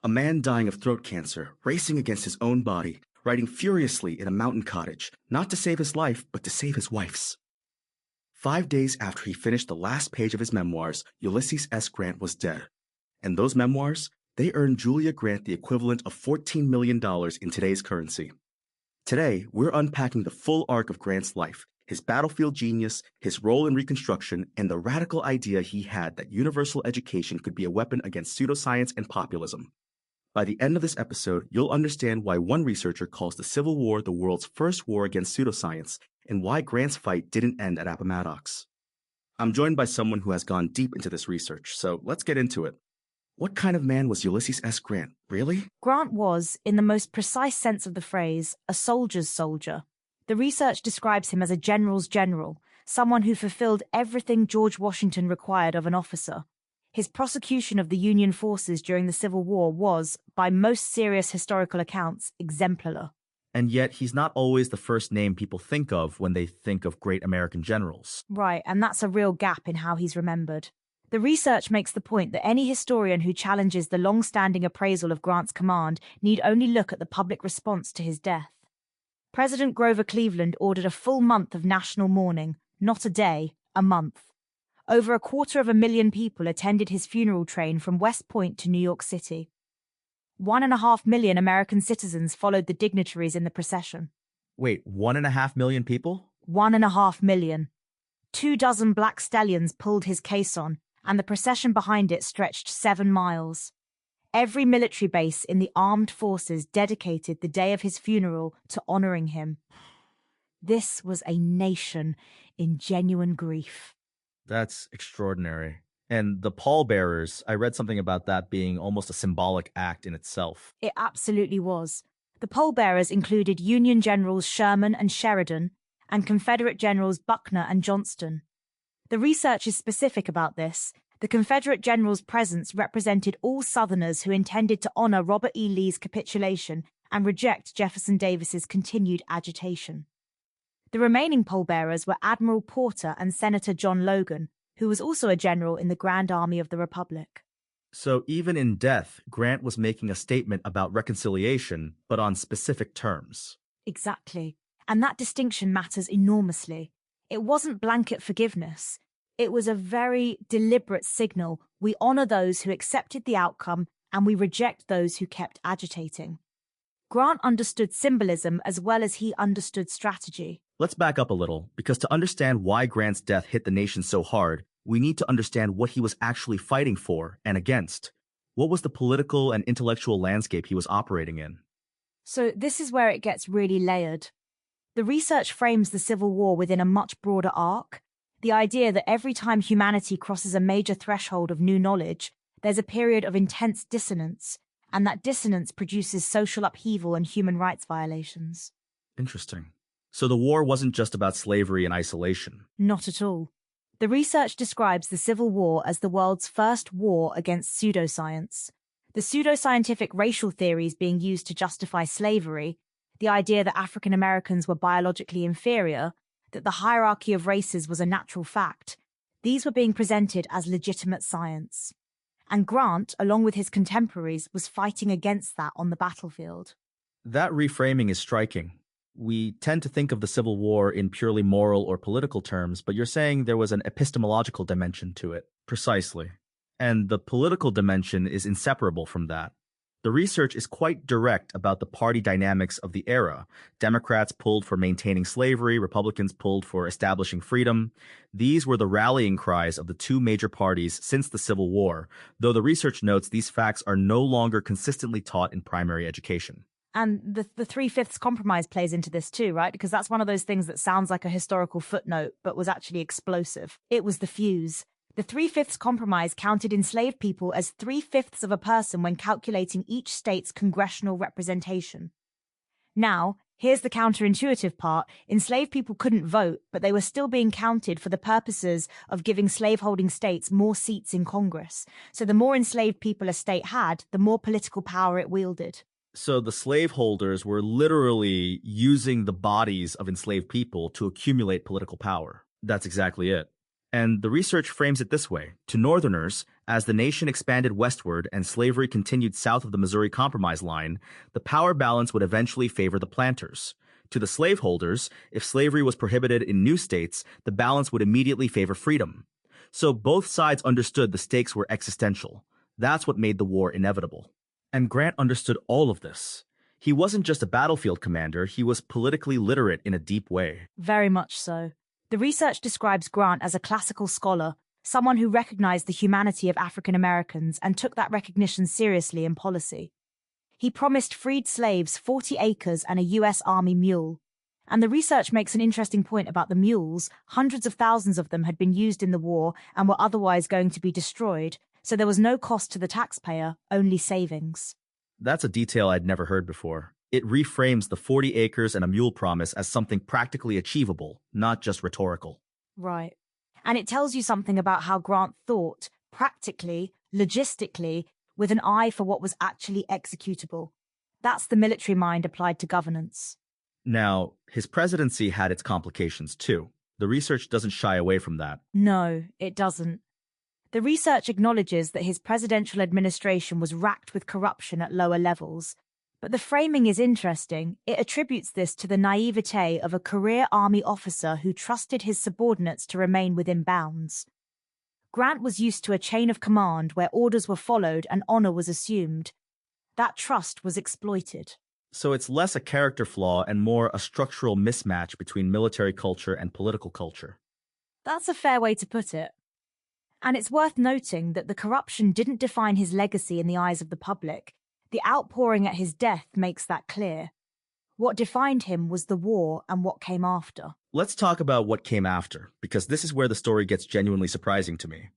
A man dying of throat cancer, racing against his own body, riding furiously in a mountain cottage, not to save his life, but to save his wife's. 5 days after he finished the last page of his memoirs, Ulysses S. Grant was dead. And those memoirs, they earned Julia Grant the equivalent of $14 million in today's currency. Today, we're unpacking the full arc of Grant's life, his battlefield genius, his role in Reconstruction, and the radical idea he had that universal education could be a weapon against pseudoscience and populism. By the end of this episode, you'll understand why one researcher calls the Civil War the world's first war against pseudoscience, and why Grant's fight didn't end at Appomattox. I'm joined by someone who has gone deep into this research, so let's get into it. What kind of man was Ulysses S. Grant, really? Grant was, in the most precise sense of the phrase, a soldier's soldier. The research describes him as a general's general, someone who fulfilled everything George Washington required of an officer. His prosecution of the Union forces during the Civil War was, by most serious historical accounts, exemplar. And yet he's not always the first name people think of when they think of great American generals. Right, and that's a real gap in how he's remembered. The research makes the point that any historian who challenges the long-standing appraisal of Grant's command need only look at the public response to his death. President Grover Cleveland ordered a full month of national mourning, not a day, a month. Over 250,000 people attended his funeral train from West Point to New York City. 1.5 million American citizens followed the dignitaries in the procession. Wait, 1.5 million people? 1.5 million. 24 black stallions pulled his caisson, and the procession behind it stretched 7 miles. Every military base in the armed forces dedicated the day of his funeral to honoring him. This was a nation in genuine grief. That's extraordinary. And the pallbearers, I read something about that being almost a symbolic act in itself. It absolutely was. The pallbearers included Union Generals Sherman and Sheridan, and Confederate Generals Buckner and Johnston. The research is specific about this. The Confederate generals' presence represented all Southerners who intended to honor Robert E. Lee's capitulation and reject Jefferson Davis's continued agitation. The remaining pallbearers were Admiral Porter and Senator John Logan, who was also a general in the Grand Army of the Republic. So even in death, Grant was making a statement about reconciliation, but on specific terms. Exactly. And that distinction matters enormously. It wasn't blanket forgiveness. It was a very deliberate signal. We honor those who accepted the outcome, and we reject those who kept agitating. Grant understood symbolism as well as he understood strategy. Let's back up a little, because to understand why Grant's death hit the nation so hard, we need to understand what he was actually fighting for and against. What was the political and intellectual landscape he was operating in? So this is where it gets really layered. The research frames the Civil War within a much broader arc. The idea that every time humanity crosses a major threshold of new knowledge, there's a period of intense dissonance, and that dissonance produces social upheaval and human rights violations. Interesting. So the war wasn't just about slavery and isolation. Not at all. The research describes the Civil War as the world's first war against pseudoscience. The pseudoscientific racial theories being used to justify slavery, the idea that African Americans were biologically inferior, that the hierarchy of races was a natural fact, these were being presented as legitimate science. And Grant, along with his contemporaries, was fighting against that on the battlefield. That reframing is striking. We tend to think of the Civil War in purely moral or political terms, but you're saying there was an epistemological dimension to it. Precisely. And the political dimension is inseparable from that. The research is quite direct about the party dynamics of the era. Democrats pulled for maintaining slavery, Republicans pulled for establishing freedom. These were the rallying cries of the two major parties since the Civil War, though the research notes these facts are no longer consistently taught in primary education. And the 3/5 compromise plays into this too, right? Because that's one of those things that sounds like a historical footnote, but was actually explosive. It was the fuse. The 3/5 compromise counted enslaved people as 3/5 of a person when calculating each state's congressional representation. Now, here's the counterintuitive part. Enslaved people couldn't vote, but they were still being counted for the purposes of giving slaveholding states more seats in Congress. So the more enslaved people a state had, the more political power it wielded. So the slaveholders were literally using the bodies of enslaved people to accumulate political power. That's exactly it. And the research frames it this way. To Northerners, As the nation expanded westward and slavery continued south of the Missouri Compromise line, the power balance would eventually favor the planters. To the slaveholders, if slavery was prohibited in new states, the balance would immediately favor freedom. So both sides understood the stakes were existential. That's what made the war inevitable. And Grant understood all of this. He wasn't just a battlefield commander, he was politically literate in a deep way. Very much so. The research describes Grant as a classical scholar, someone who recognized the humanity of African Americans and took that recognition seriously in policy. He promised freed slaves 40 acres and a U.S. Army mule. And the research makes an interesting point about the mules. Hundreds of thousands of them had been used in the war and were otherwise going to be destroyed, so there was no cost to the taxpayer, only savings. That's a detail I'd never heard before. It reframes the 40 acres and a mule promise as something practically achievable, not just rhetorical. Right. And it tells you something about how Grant thought, practically, logistically, with an eye for what was actually executable. That's the military mind applied to governance. Now, his presidency had its complications too. The research doesn't shy away from that. No, it doesn't. The research acknowledges that his presidential administration was racked with corruption at lower levels. But the framing is interesting. It attributes this to the naivete of a career army officer who trusted his subordinates to remain within bounds. Grant was used to a chain of command where orders were followed and honor was assumed. That trust was exploited. So it's less a character flaw and more a structural mismatch between military culture and political culture. That's a fair way to put it. And it's worth noting that the corruption didn't define his legacy in the eyes of the public. The outpouring at his death makes that clear. What defined him was the war and what came after. Let's talk about what came after, because this is where the story gets genuinely surprising to me.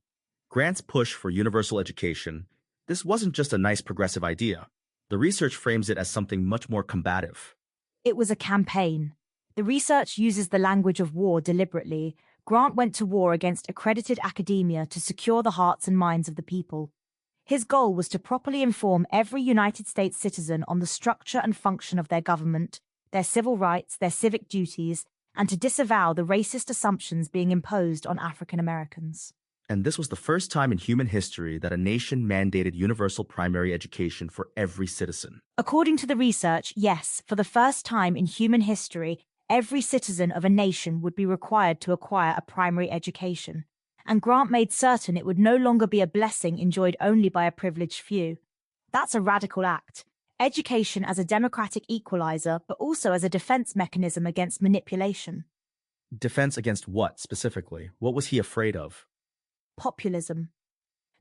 Grant's push for universal education, this wasn't just a nice progressive idea. The research frames it as something much more combative. It was a campaign. The research uses the language of war deliberately. Grant went to war against accredited academia to secure the hearts and minds of the people. His goal was to properly inform every United States citizen on the structure and function of their government, their civil rights, their civic duties, and to disavow the racist assumptions being imposed on African Americans. And this was the first time in human history that a nation mandated universal primary education for every citizen. According to the research, yes, for the first time in human history, every citizen of a nation would be required to acquire a primary education. And Grant made certain it would no longer be a blessing enjoyed only by a privileged few. That's a radical act. Education as a democratic equalizer, but also as a defense mechanism against manipulation. Defense against what, specifically? What was he afraid of? Populism.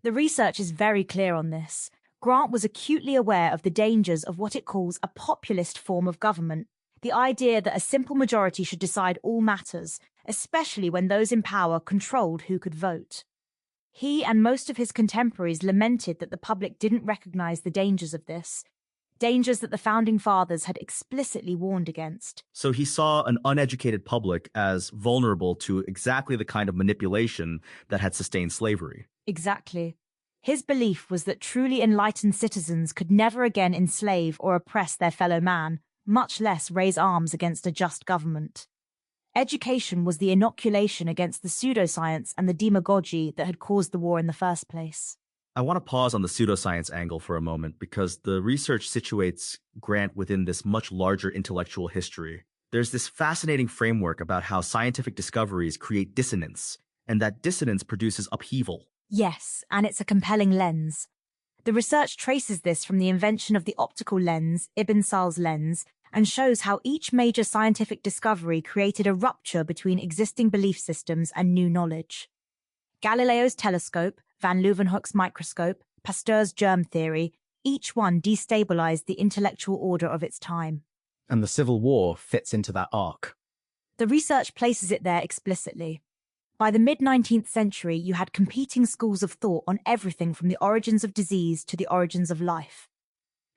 The research is very clear on this. Grant was acutely aware of the dangers of what it calls a populist form of government, the idea that a simple majority should decide all matters, especially when those in power controlled who could vote. He and most of his contemporaries lamented that the public didn't recognize the dangers of this, dangers that the Founding Fathers had explicitly warned against. So he saw an uneducated public as vulnerable to exactly the kind of manipulation that had sustained slavery. Exactly. His belief was that truly enlightened citizens could never again enslave or oppress their fellow man, much less raise arms against a just government. Education was the inoculation against the pseudoscience and the demagogy that had caused the war in the first place. I want to pause on the pseudoscience angle for a moment because the research situates Grant within this much larger intellectual history. There's this fascinating framework about how scientific discoveries create dissonance, and that dissonance produces upheaval. Yes, and it's a compelling lens. The research traces this from the invention of the optical lens, Ibn Sal's lens, and shows how each major scientific discovery created a rupture between existing belief systems and new knowledge. Galileo's telescope, Van Leeuwenhoek's microscope, Pasteur's germ theory, each one destabilized the intellectual order of its time. And the Civil War fits into that arc. The research places it there explicitly. By the mid-19th century, you had competing schools of thought on everything from the origins of disease to the origins of life.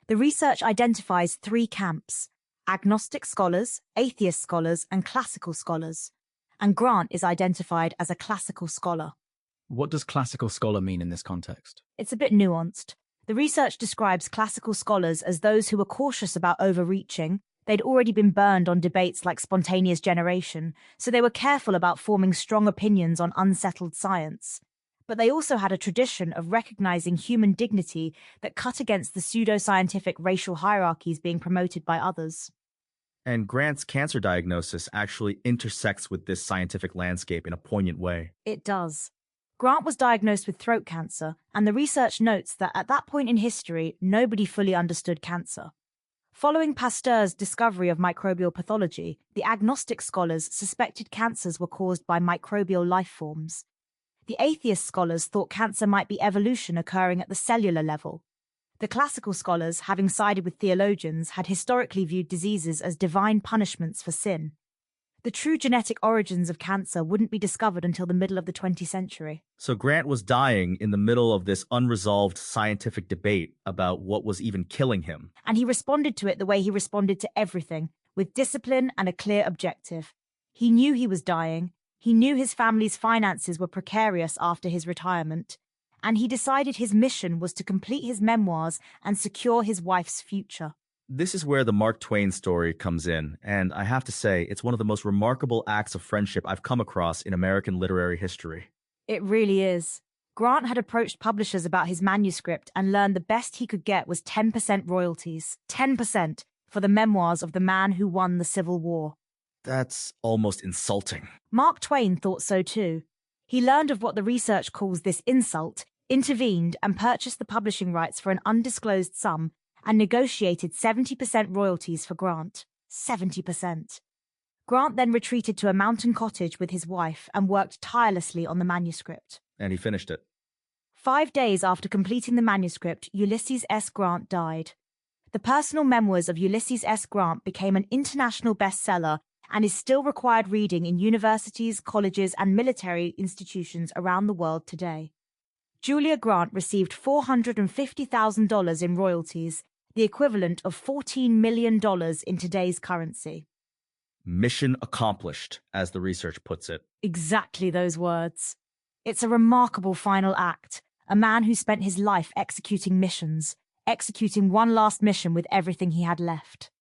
The research identifies three camps: agnostic scholars, atheist scholars, and classical scholars. And Grant is identified as a classical scholar. What does classical scholar mean in this context? It's a bit nuanced. The research describes classical scholars as those who were cautious about overreaching. They'd already been burned on debates like spontaneous generation, so they were careful about forming strong opinions on unsettled science. But they also had a tradition of recognizing human dignity that cut against the pseudoscientific racial hierarchies being promoted by others. And Grant's cancer diagnosis actually intersects with this scientific landscape in a poignant way. It does. Grant was diagnosed with throat cancer, and the research notes that at that point in history, nobody fully understood cancer. Following Pasteur's discovery of microbial pathology, the agnostic scholars suspected cancers were caused by microbial life forms. The atheist scholars thought cancer might be evolution occurring at the cellular level. The classical scholars, having sided with theologians, had historically viewed diseases as divine punishments for sin. The true genetic origins of cancer wouldn't be discovered until the middle of the 20th century. So Grant was dying in the middle of this unresolved scientific debate about what was even killing him. And he responded to it the way he responded to everything, with discipline and a clear objective. He knew he was dying. He knew his family's finances were precarious after his retirement. And he decided his mission was to complete his memoirs and secure his wife's future. This is where the Mark Twain story comes in, and I have to say, it's one of the most remarkable acts of friendship I've come across in American literary history. It really is. Grant had approached publishers about his manuscript and learned the best he could get was 10% royalties. 10% for the memoirs of the man who won the Civil War. That's almost insulting. Mark Twain thought so too. He learned of what the research calls this insult, intervened and purchased the publishing rights for an undisclosed sum, and negotiated 70% royalties for Grant. 70%. Grant then retreated to a mountain cottage with his wife and worked tirelessly on the manuscript. And he finished it. 5 days after completing the manuscript, Ulysses S. Grant died. The personal memoirs of Ulysses S. Grant became an international bestseller and is still required reading in universities, colleges, and military institutions around the world today. Julia Grant received $450,000 in royalties, the equivalent of $14 million in today's currency. Mission accomplished, as the research puts it. Exactly those words. It's a remarkable final act, a man who spent his life executing missions, executing one last mission with everything he had left.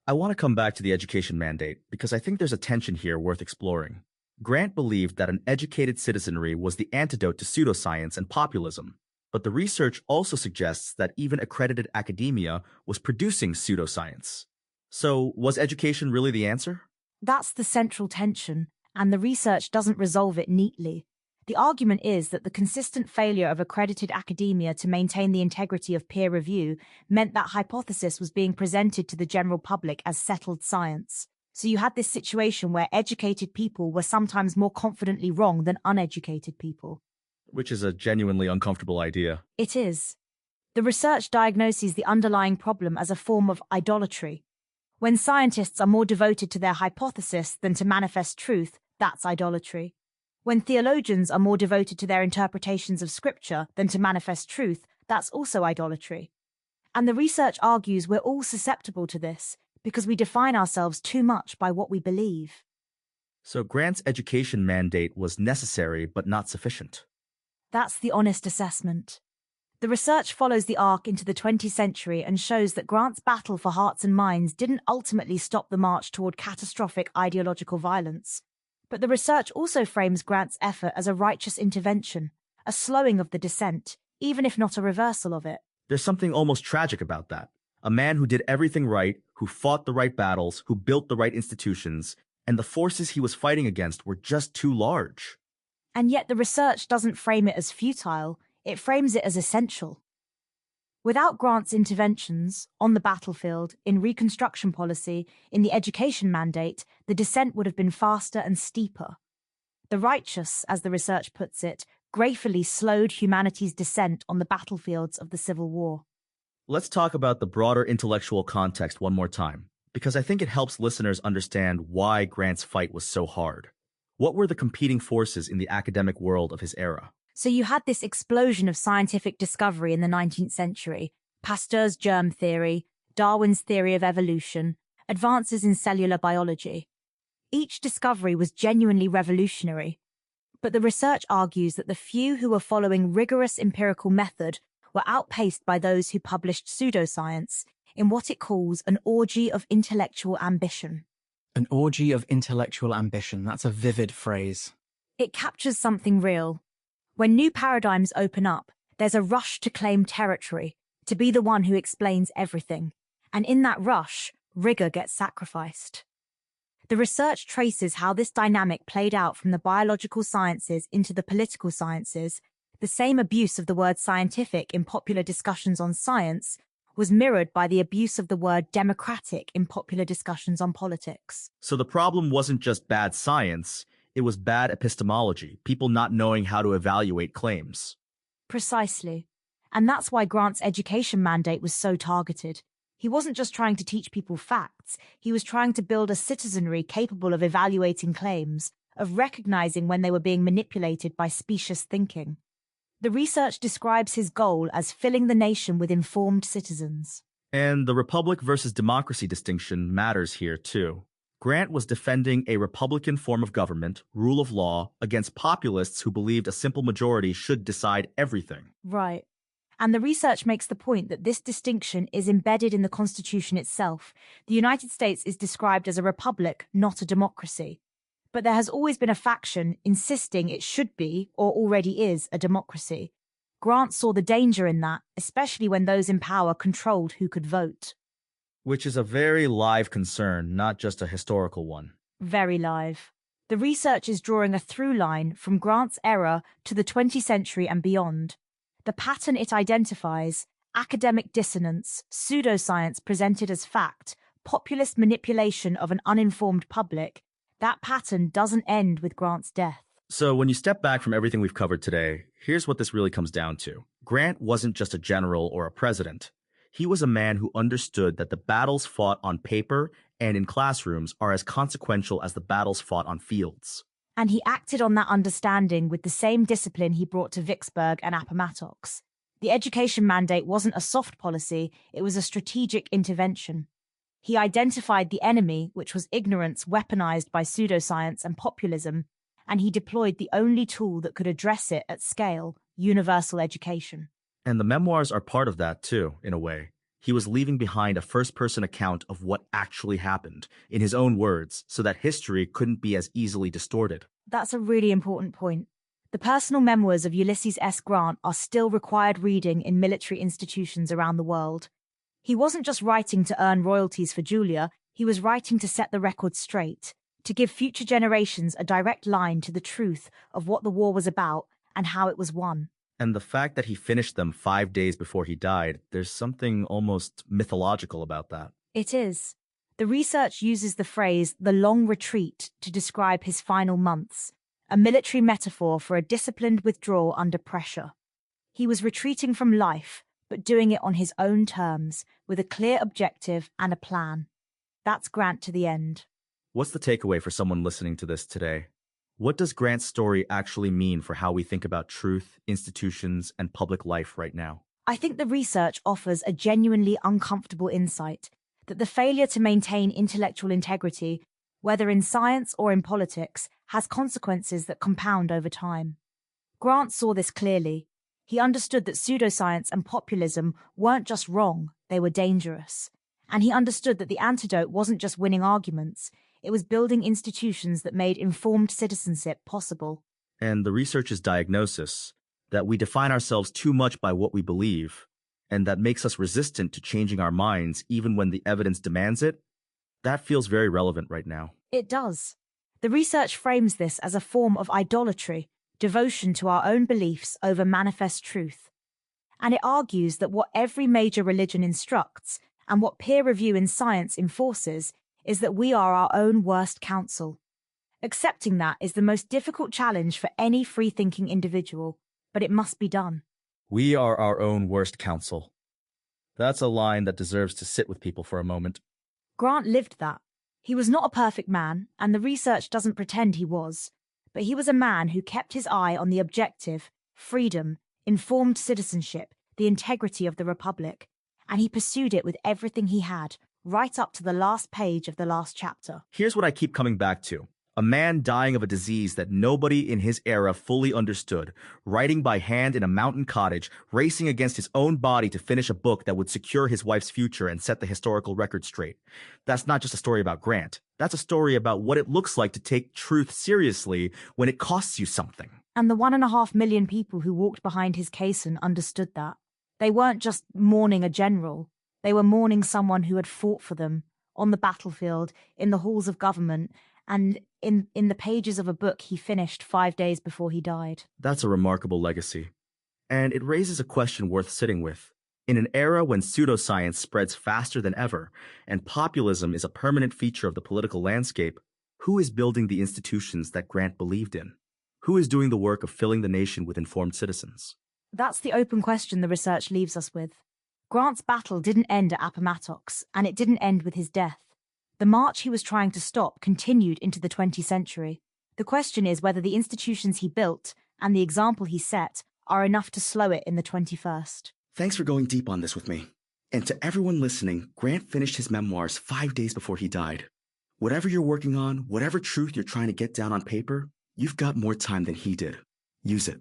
I want to come back to the education mandate, because I think there's a tension here worth exploring. Grant believed that an educated citizenry was the antidote to pseudoscience and populism. But the research also suggests that even accredited academia was producing pseudoscience. So, was education really the answer? That's the central tension, and the research doesn't resolve it neatly. The argument is that the consistent failure of accredited academia to maintain the integrity of peer review meant that hypothesis was being presented to the general public as settled science. So you had this situation where educated people were sometimes more confidently wrong than uneducated people. Which is a genuinely uncomfortable idea. It is. The research diagnoses the underlying problem as a form of idolatry. When scientists are more devoted to their hypothesis than to manifest truth, that's idolatry. When theologians are more devoted to their interpretations of scripture than to manifest truth, that's also idolatry. And the research argues we're all susceptible to this because we define ourselves too much by what we believe. So Grant's education mandate was necessary but not sufficient. That's the honest assessment. The research follows the arc into the 20th century and shows that Grant's battle for hearts and minds didn't ultimately stop the march toward catastrophic ideological violence. But the research also frames Grant's effort as a righteous intervention, a slowing of the descent, even if not a reversal of it. There's something almost tragic about that. A man who did everything right, who fought the right battles, who built the right institutions, and the forces he was fighting against were just too large. And yet the research doesn't frame it as futile, it frames it as essential. Without Grant's interventions, on the battlefield, in Reconstruction policy, in the education mandate, the descent would have been faster and steeper. The righteous, as the research puts it, gratefully slowed humanity's descent on the battlefields of the Civil War. Let's talk about the broader intellectual context one more time, because I think it helps listeners understand why Grant's fight was so hard. What were the competing forces in the academic world of his era? So you had this explosion of scientific discovery in the 19th century, Pasteur's germ theory, Darwin's theory of evolution, advances in cellular biology. Each discovery was genuinely revolutionary, but the research argues that the few who were following rigorous empirical method were outpaced by those who published pseudoscience in what it calls an orgy of intellectual ambition. An orgy of intellectual ambition. That's a vivid phrase. It captures something real. When new paradigms open up, there's a rush to claim territory, to be the one who explains everything. And in that rush, rigor gets sacrificed. The research traces how this dynamic played out from the biological sciences into the political sciences. The same abuse of the word scientific in popular discussions on science was mirrored by the abuse of the word democratic in popular discussions on politics. So the problem wasn't just bad science, it was bad epistemology, people not knowing how to evaluate claims. Precisely. And that's why Grant's education mandate was so targeted. He wasn't just trying to teach people facts, he was trying to build a citizenry capable of evaluating claims, of recognizing when they were being manipulated by specious thinking. The research describes his goal as filling the nation with informed citizens. And the republic versus democracy distinction matters here, too. Grant was defending a republican form of government, rule of law, against populists who believed a simple majority should decide everything. Right. And the research makes the point that this distinction is embedded in the Constitution itself. The United States is described as a republic, not a democracy. But there has always been a faction insisting it should be, or already is, a democracy. Grant saw the danger in that, especially when those in power controlled who could vote. Which is a very live concern, not just a historical one. Very live. The research is drawing a through line from Grant's era to the 20th century and beyond. The pattern it identifies, academic dissonance, pseudoscience presented as fact, populist manipulation of an uninformed public, that pattern doesn't end with Grant's death. So when you step back from everything we've covered today, here's what this really comes down to. Grant wasn't just a general or a president. He was a man who understood that the battles fought on paper and in classrooms are as consequential as the battles fought on fields. And he acted on that understanding with the same discipline he brought to Vicksburg and Appomattox. The education mandate wasn't a soft policy, it was a strategic intervention. He identified the enemy, which was ignorance weaponized by pseudoscience and populism, and he deployed the only tool that could address it at scale, universal education. And the memoirs are part of that too, in a way. He was leaving behind a first-person account of what actually happened, in his own words, so that history couldn't be as easily distorted. That's a really important point. The personal memoirs of Ulysses S. Grant are still required reading in military institutions around the world. He wasn't just writing to earn royalties for Julia, he was writing to set the record straight, to give future generations a direct line to the truth of what the war was about and how it was won. And the fact that he finished them 5 days before he died, there's something almost mythological about that. It is. The research uses the phrase the long retreat to describe his final months, a military metaphor for a disciplined withdrawal under pressure. He was retreating from life, but doing it on his own terms, with a clear objective and a plan. That's Grant to the end. What's the takeaway for someone listening to this today? What does Grant's story actually mean for how we think about truth, institutions, and public life right now? I think the research offers a genuinely uncomfortable insight that the failure to maintain intellectual integrity, whether in science or in politics, has consequences that compound over time. Grant saw this clearly. He understood that pseudoscience and populism weren't just wrong, they were dangerous. And he understood that the antidote wasn't just winning arguments, it was building institutions that made informed citizenship possible. And the researcher's diagnosis, that we define ourselves too much by what we believe, and that makes us resistant to changing our minds even when the evidence demands it, that feels very relevant right now. It does. The research frames this as a form of idolatry, devotion to our own beliefs over manifest truth. And it argues that what every major religion instructs, and what peer review in science enforces, is that we are our own worst counsel. Accepting that is the most difficult challenge for any free-thinking individual, but it must be done. We are our own worst counsel. That's a line that deserves to sit with people for a moment. Grant lived that. He was not a perfect man, and the research doesn't pretend he was, but he was a man who kept his eye on the objective, freedom, informed citizenship, the integrity of the Republic, and he pursued it with everything he had, right up to the last page of the last chapter. Here's what I keep coming back to. A man dying of a disease that nobody in his era fully understood, writing by hand in a mountain cottage, racing against his own body to finish a book that would secure his wife's future and set the historical record straight. That's not just a story about Grant. That's a story about what it looks like to take truth seriously when it costs you something. And the 1.5 million people who walked behind his caisson understood that. They weren't just mourning a general. They were mourning someone who had fought for them on the battlefield, in the halls of government, and in the pages of a book he finished 5 days before he died. That's a remarkable legacy. And it raises a question worth sitting with. In an era when pseudoscience spreads faster than ever, and populism is a permanent feature of the political landscape, who is building the institutions that Grant believed in? Who is doing the work of filling the nation with informed citizens? That's the open question the research leaves us with. Grant's battle didn't end at Appomattox, and it didn't end with his death. The march he was trying to stop continued into the 20th century. The question is whether the institutions he built and the example he set are enough to slow it in the 21st. Thanks for going deep on this with me. And to everyone listening, Grant finished his memoirs 5 days before he died. Whatever you're working on, whatever truth you're trying to get down on paper, you've got more time than he did. Use it.